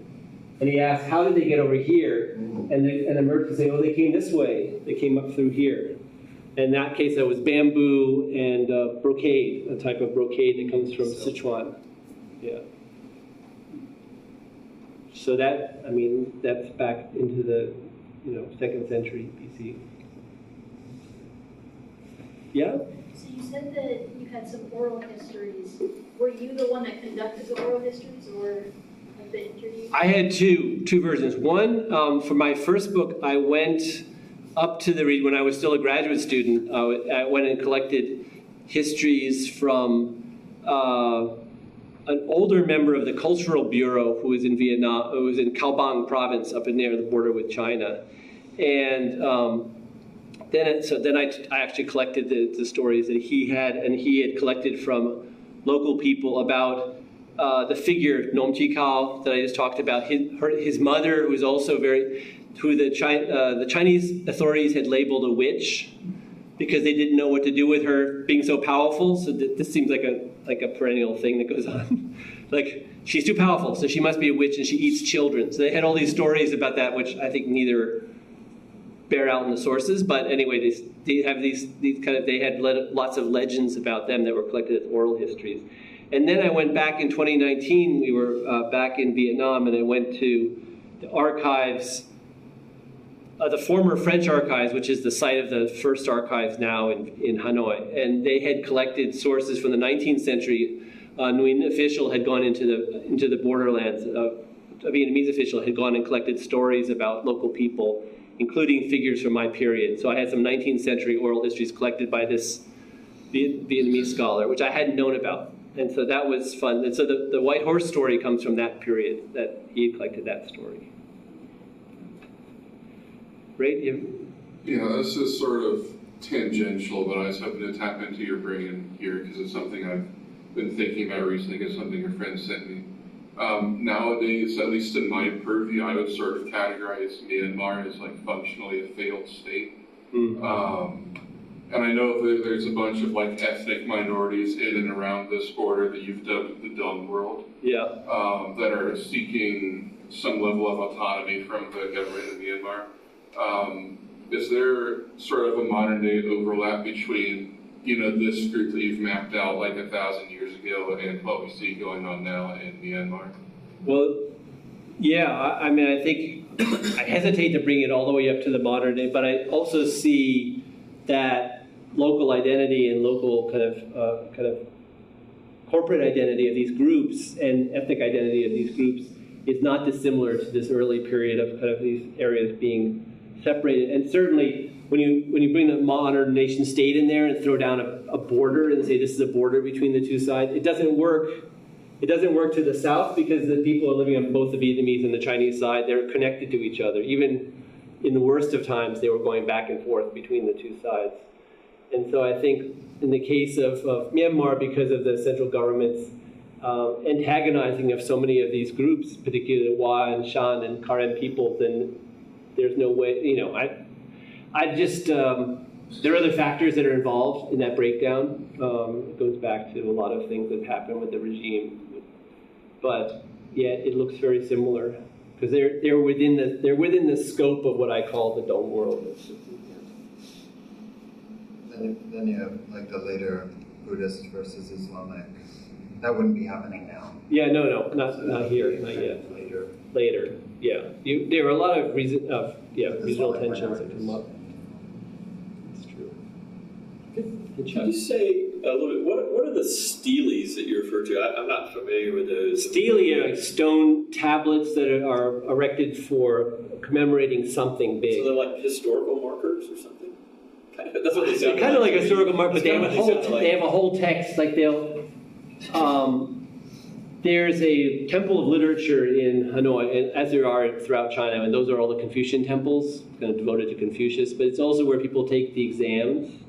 [SPEAKER 1] And he asks, how did they get over here? And the merchants say, oh, they came this way. They came up through here. In that case, that was bamboo and brocade, a type of brocade that comes from Sichuan. Yeah. So that's back into the 2nd century BC. Yeah?
[SPEAKER 5] So you said that you had some oral histories. Were you the one that conducted the oral histories, or have been interviewed?
[SPEAKER 1] I had two versions. One, for my first book, I went up to the region when I was still a graduate student. I went and collected histories from an older member of the Cultural Bureau who was in Vietnam, who was in Cao province up near the border with China. And then I actually collected the stories that he had collected from local people about the figure Nom Chi Kao that I just talked about. His mother, who was also who the Chinese authorities had labeled a witch because they didn't know what to do with her being so powerful. So this seems like a perennial thing that goes on. Like, she's too powerful, so she must be a witch and she eats children. So they had all these stories about that, which I think neither bear out in the sources. But anyway, they have they had lots of legends about them that were collected as oral histories. And then I went back in 2019, we were back in Vietnam, and I went to the archives, the former French archives, which is the site of the first archives now in Hanoi. And they had collected sources from the 19th century. A Nguyen official had gone into the borderlands. A Vietnamese official had gone and collected stories about local people, including figures from my period. So I had some 19th century oral histories collected by this Vietnamese scholar, which I hadn't known about. And so that was fun. And so the White Horse story comes from that period, that he had collected that story. Right?
[SPEAKER 6] Yeah, this is sort of tangential, but I was hoping to tap into your brain here because it's something I've been thinking about recently because something your friend sent me. Nowadays, at least in my purview, I would sort of categorize Myanmar as like functionally a failed state. And I know that there's a bunch of like ethnic minorities in and around this border that you've dubbed the Dumb World. Yeah. That are seeking some level of autonomy from the government of Myanmar. Is there sort of a modern day overlap between, this group that you've mapped out like 1,000 years ago and what we see going on now in Myanmar?
[SPEAKER 1] Well, yeah, I think I hesitate to bring it all the way up to the modern day, but I also see that local identity and local kind of corporate identity of these groups and ethnic identity of these groups is not dissimilar to this early period of kind of these areas being separated. And certainly when you bring the modern nation state in there and throw down a border and say this is a border between the two sides, it doesn't work. It doesn't work to the south because the people are living on both the Vietnamese and the Chinese side. They're connected to each other. Even in the worst of times, they were going back and forth between the two sides. And so I think in the case of Myanmar, because of the central government's antagonizing of so many of these groups, particularly the Hua and Shan and Karen peoples, then there's no way, I just, there are other factors that are involved in that breakdown. It goes back to a lot of things that happened with the regime. But yeah, it looks very similar because they're within the scope of what I call the Dome world.
[SPEAKER 4] Then you have like the later Buddhist versus Islamic. That wouldn't be happening now.
[SPEAKER 1] Yeah, no, not here, not yet. Later, yeah. There are a lot of regional tensions that come up. That's true. Good
[SPEAKER 3] Can you say a little bit, what are the steles that you refer to? I'm not familiar with those.
[SPEAKER 1] Stele are like stone tablets that are erected for commemorating something big.
[SPEAKER 3] So they're like historical markers or something? That's what they sound
[SPEAKER 1] kind of like a historical marker, but
[SPEAKER 3] That's
[SPEAKER 1] they have a whole text. Like there's a temple of literature in Hanoi, and as there are throughout China, and those are all the Confucian temples, kind of devoted to Confucius. But it's also where people take the exams.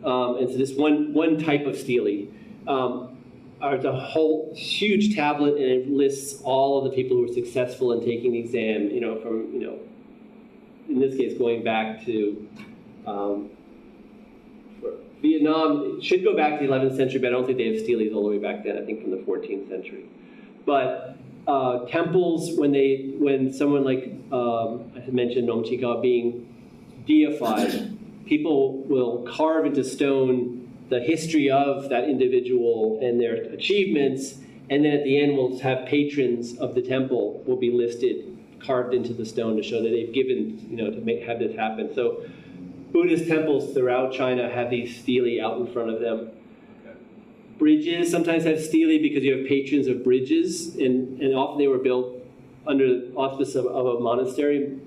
[SPEAKER 1] And so this one type of stele are the whole huge tablet, and it lists all of the people who were successful in taking the exam. From in this case going back to for Vietnam. It should go back to the 11th century, but I don't think they have steles all the way back then. I think from the 14th century. But temples, when someone like I had mentioned Nom Chi Kao being deified. People will carve into stone the history of that individual and their achievements, and then at the end we'll have patrons of the temple will be listed, carved into the stone to show that they've given, to have this happen. So Buddhist temples throughout China have these stele out in front of them. Okay. Bridges sometimes have stele because you have patrons of bridges, and often they were built under the auspice of a monastery.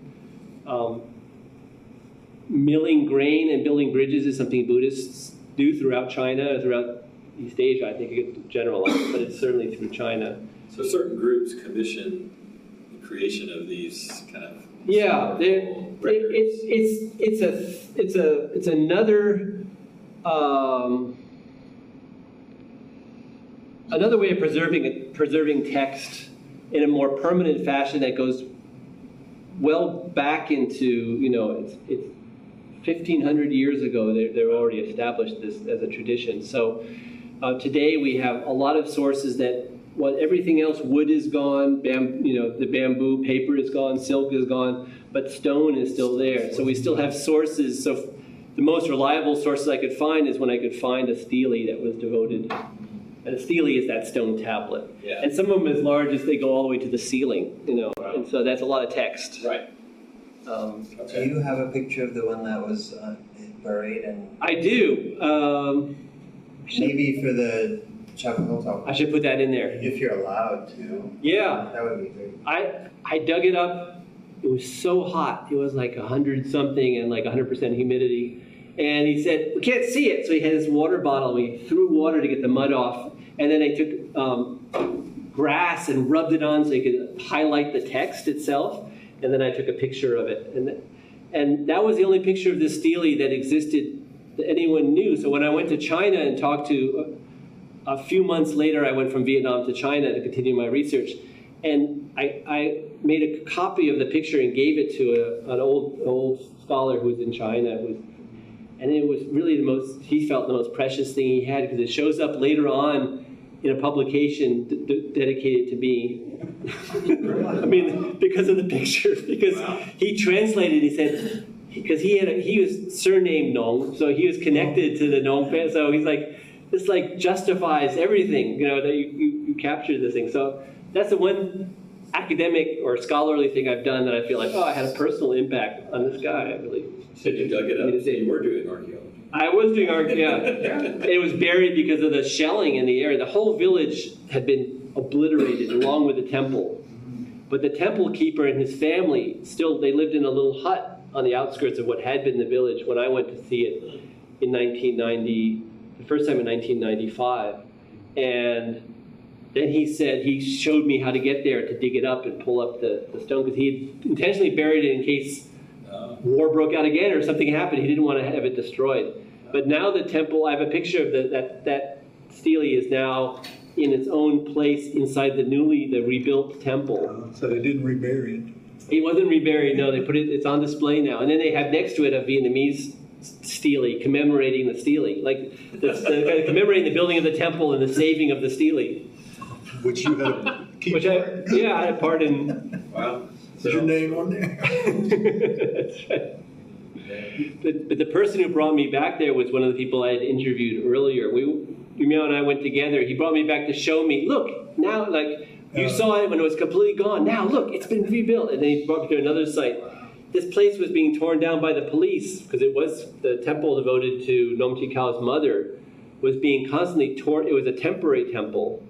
[SPEAKER 1] Milling grain and building bridges is something Buddhists do throughout China, throughout East Asia. I think it gets generalized, but it's certainly through China.
[SPEAKER 3] So certain groups commission the creation of these kind of
[SPEAKER 1] it's another way of preserving text in a more permanent fashion that goes well back into it's 1,500 years ago, they already established this as a tradition. So today we have a lot of sources that, everything else, wood is gone, the bamboo, paper is gone, silk is gone, but stone is still there. So we still have sources. So the most reliable sources I could find is when I could find a stele that was devoted. And a stele is that stone tablet. Yeah. And some of them as large as they go all the way to the ceiling, Wow. And so that's a lot of text.
[SPEAKER 3] Right.
[SPEAKER 4] Do you have a picture of the one that was buried?
[SPEAKER 1] I do.
[SPEAKER 4] Maybe for the Chapel Hilltop.
[SPEAKER 1] I should put that in there.
[SPEAKER 4] If you're allowed to.
[SPEAKER 1] Yeah.
[SPEAKER 4] That would be great.
[SPEAKER 1] I dug it up. It was so hot. It was like 100 something and like 100% humidity. And he said, we can't see it. So he had his water bottle. We threw water to get the mud off. And then I took grass and rubbed it on so he could highlight the text itself. And then I took a picture of it. And that was the only picture of this stele that existed that anyone knew. So when I went to China and talked to, a few months later, I went from Vietnam to China to continue my research. And I made a copy of the picture and gave it to an old scholar who was in China. And it was really he felt the most precious thing he had, because it shows up later on in a publication dedicated to me. I mean, because of the picture, because he translated, he said, because he was surnamed Nong, so he was connected to the Nong family, so he's like, this like justifies everything, that you captured this thing. So that's the one academic or scholarly thing I've done that I feel like, I had a personal impact on this guy. I really.
[SPEAKER 3] So you dug it up, so you were doing archaeology.
[SPEAKER 1] I was doing archaeology, yeah. It was buried because of the shelling in the area. The whole village had been obliterated along with the temple. But the temple keeper and his family, they lived in a little hut on the outskirts of what had been the village when I went to see it in 1990, the first time in 1995. And then he showed me how to get there to dig it up and pull up the stone, because he had intentionally buried it in case war broke out again or something happened. He didn't want to have it destroyed. But now the temple, I have a picture of that stele is now in its own place inside the rebuilt temple.
[SPEAKER 2] So they didn't rebury it?
[SPEAKER 1] It wasn't reburied, no. They put it's on display now. And then they have next to it a Vietnamese stele commemorating the stele, like commemorating the building of the temple and the saving of the stele.
[SPEAKER 2] Which you had a key part.
[SPEAKER 1] I had a part in.
[SPEAKER 3] Wow.
[SPEAKER 2] Is your name on there?
[SPEAKER 1] That's right. But the person who brought me back there was one of the people I had interviewed earlier. Yumio and I went together. He brought me back to show me, look, now, like, you saw it when it was completely gone. Now, look, it's been rebuilt. And then he brought me to another site. This place was being torn down by the police because it was the temple devoted to Nom Chikao's mother was being constantly torn. It was a temporary temple,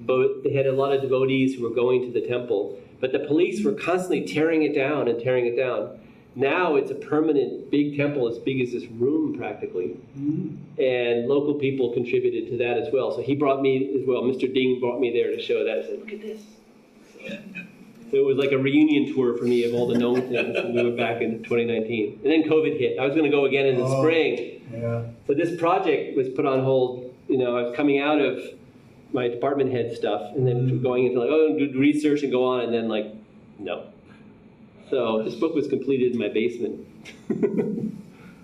[SPEAKER 1] but they had a lot of devotees who were going to the temple. But the police were constantly tearing it down and tearing it down. Now it's a permanent big temple as big as this room practically. And local people contributed to that as well. So he brought me as well. Mr. Ding brought me there to show that. I said, look at this. So it was like a reunion tour for me of all the known things. And we went back in 2019. And then COVID hit. I was going to go again in the spring.
[SPEAKER 2] Yeah.
[SPEAKER 1] So this project was put on hold. You know, I was coming out of my department head stuff and then going into like, oh, do research and go on. And then like, no. So this book was completed in my basement.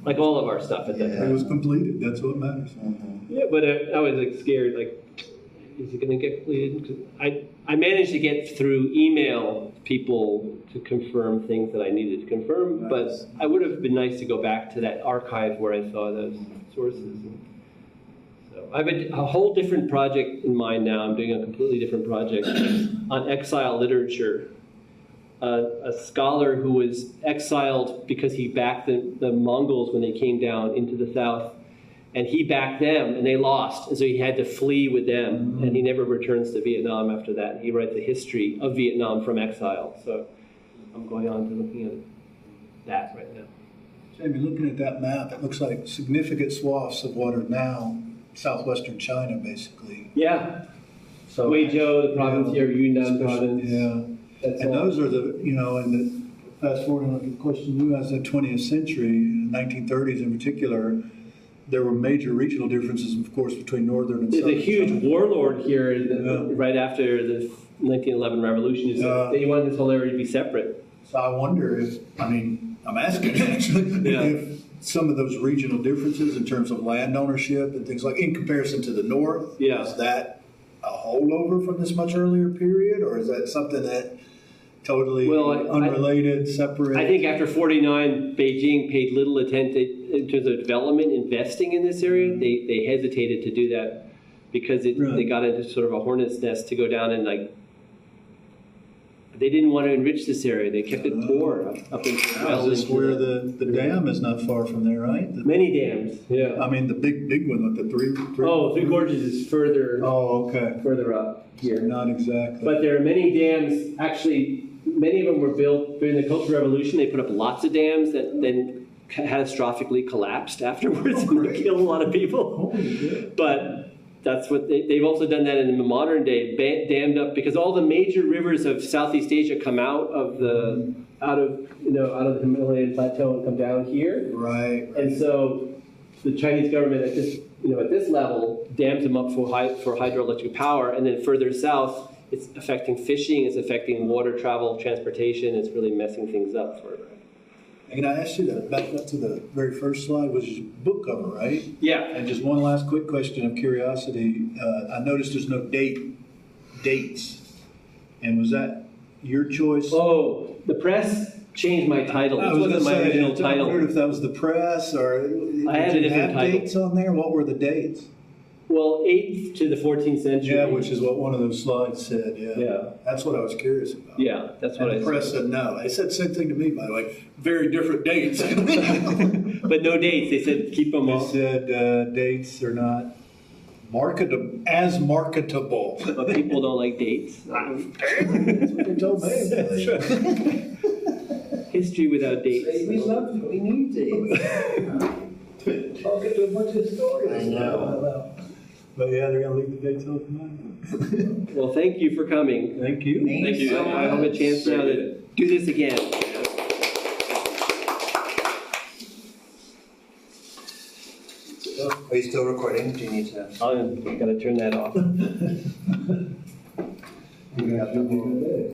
[SPEAKER 1] Like all of our stuff at that
[SPEAKER 2] It
[SPEAKER 1] time.
[SPEAKER 2] was completed, that's what matters.
[SPEAKER 1] Yeah, but I was like scared, like, is it going to get completed? 'Cause I managed to get through email people to confirm things that I needed to confirm, but I would have been nice to go back to that archive where I saw those sources. So I have a whole different project in mind now. I'm doing a completely different project on exile literature. A scholar who was exiled because he backed the Mongols when they came down into the south. And he backed them, and they lost. And so he had to flee with them, and he never returns to Vietnam after that. He writes a history of Vietnam from exile. So I'm going on to looking at that right now.
[SPEAKER 2] Jamie, looking at that map, it looks like significant swaths of what are now southwestern China, basically.
[SPEAKER 1] Yeah.
[SPEAKER 2] So
[SPEAKER 1] Guizhou, the province here, Yunnan province.
[SPEAKER 2] Yeah.
[SPEAKER 1] That's
[SPEAKER 2] And
[SPEAKER 1] all.
[SPEAKER 2] those are the, you know, and the, fast forward and look at the question you asked, the 20th century, in the 1930s in particular, there were major regional differences, of course, between northern and
[SPEAKER 1] There's
[SPEAKER 2] southern
[SPEAKER 1] a huge
[SPEAKER 2] China.
[SPEAKER 1] warlord here
[SPEAKER 2] Yeah.
[SPEAKER 1] right after the 1911 revolution. Who said they wanted this whole area to be separate.
[SPEAKER 2] So I wonder if, I mean, I'm asking actually, if some of those regional differences in terms of land ownership and things like, in comparison to the north, is that a holdover from this much earlier period, or is that something that totally unrelated, separate?
[SPEAKER 1] I think after 49, Beijing paid little attention in terms of development, investing in this area. They hesitated to do that because they got into sort of a hornet's nest to go down and like, they didn't want to enrich this area. They kept it poor up until well
[SPEAKER 2] Is this
[SPEAKER 1] into
[SPEAKER 2] where the dam is not far from there, right?
[SPEAKER 1] many dams. Yeah.
[SPEAKER 2] I mean, the big one with the three.
[SPEAKER 1] Oh, Three Gorges is further.
[SPEAKER 2] Oh, okay.
[SPEAKER 1] Further up here.
[SPEAKER 2] Not exactly.
[SPEAKER 1] But there are many dams. Actually, many of them were built during the Cultural Revolution. They put up lots of dams that then catastrophically collapsed afterwards and killed a lot of people. But that's what they've also done that in the modern day, dammed up, because all the major rivers of Southeast Asia come out of the Himalayan plateau and come down here.
[SPEAKER 2] Right.
[SPEAKER 1] And so the Chinese government at this level dams them up for hydroelectric power, and then further south it's affecting fishing, it's affecting water travel, transportation, it's really messing things up for.
[SPEAKER 2] And I asked you that, back up to the very first slide, was your book cover, right?
[SPEAKER 1] Yeah.
[SPEAKER 2] And just one last quick question of curiosity. I noticed there's no dates. And was that your choice?
[SPEAKER 1] Oh, the press changed my title.
[SPEAKER 2] I
[SPEAKER 1] This
[SPEAKER 2] was
[SPEAKER 1] wasn't my original
[SPEAKER 2] I
[SPEAKER 1] title.
[SPEAKER 2] wondered if that was the press or
[SPEAKER 1] I had
[SPEAKER 2] did
[SPEAKER 1] a
[SPEAKER 2] you
[SPEAKER 1] different
[SPEAKER 2] have
[SPEAKER 1] title.
[SPEAKER 2] dates on there? What were the dates?
[SPEAKER 1] Well, 8th to the 14th century.
[SPEAKER 2] Yeah, which is what one of those slides said, yeah.
[SPEAKER 1] Yeah.
[SPEAKER 2] That's what I was curious about.
[SPEAKER 1] Yeah, that's what
[SPEAKER 2] And
[SPEAKER 1] I
[SPEAKER 2] the press
[SPEAKER 1] said.
[SPEAKER 2] said no. They said the same thing to me, by the way. Very different dates.
[SPEAKER 1] But no dates. They said keep them
[SPEAKER 2] They
[SPEAKER 1] off.
[SPEAKER 2] said dates are not marketable.
[SPEAKER 1] But people don't like dates.
[SPEAKER 2] That's what they told me.
[SPEAKER 1] History without dates.
[SPEAKER 4] We need dates.
[SPEAKER 2] Talking to a bunch of historians.
[SPEAKER 4] I know.
[SPEAKER 2] But yeah, they're gonna leave the dates open.
[SPEAKER 1] Well, thank you for coming.
[SPEAKER 2] Thank you.
[SPEAKER 3] Thank you.
[SPEAKER 1] I have a chance now to do this again.
[SPEAKER 4] Are you still recording? Do you need to?
[SPEAKER 1] I'm gonna turn that off.
[SPEAKER 2] You got the